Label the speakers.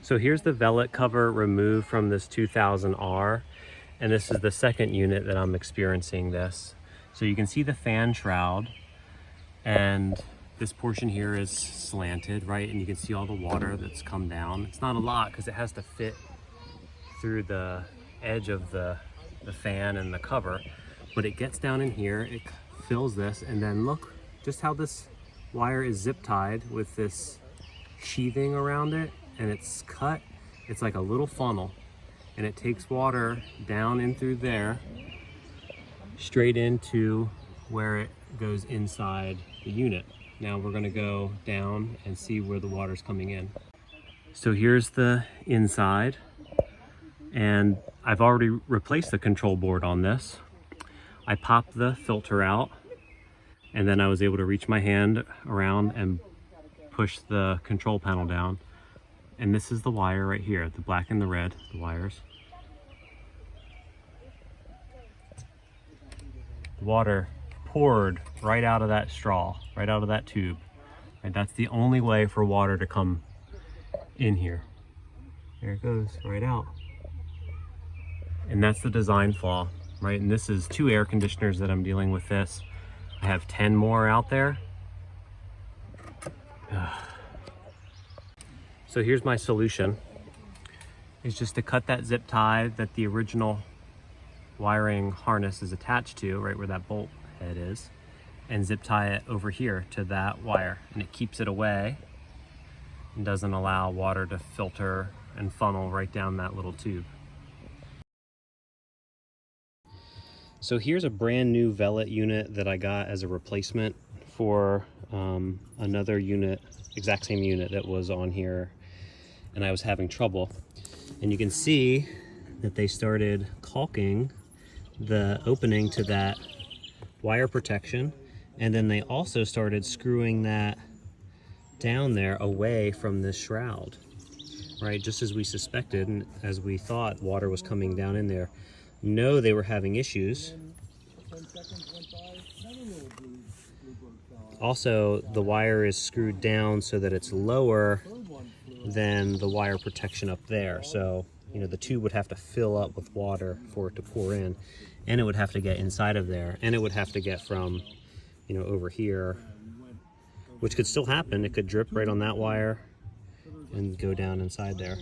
Speaker 1: So here's the Velit cover removed from this 2000R, and this is the second unit that I'm experiencing this. So you can see the fan shroud, and this portion here is slanted, right? And you can see all the water that's come down. It's not a lot because it has to fit through the edge of the fan and the cover, but it gets down in here, it fills this, and then look just how this wire is zip tied with this sheathing around it, and it's cut. It's like a little funnel, and it takes water down in through there straight into where it goes inside the unit. Now we're going to go down and see where the water's coming in. So here's the inside, and I've already replaced the control board on this. I popped the filter out, and then I was able to reach my hand around and push the control panel down. And this is the wire right here, the black and the red, the wires. The water poured right out of that straw, right out of that tube. And that's the only way for water to come in here. There it goes, right out. And that's the design flaw, right? And this is 2 air conditioners that I'm dealing with this. I have 10 more out there. So here's my solution, is just to cut that zip tie that the original wiring harness is attached to, right where that bolt head is, and zip tie it over here to that wire, and it keeps it away and doesn't allow water to filter and funnel right down that little tube. So here's a brand new Velit unit that I got as a replacement for another unit, exact same unit that was on here, and I was having trouble. And you can see that they started caulking the opening to that wire protection, and then they also started screwing that down there away from this shroud, right? Just as we suspected and as we thought water was coming down in there. No, they were having issues. Also, the wire is screwed down so that it's lower than the wire protection up there. So, you know, the tube would have to fill up with water for it to pour in, and it would have to get inside of there, and it would have to get from, you know, over here, which could still happen. It could drip right on that wire and go down inside there.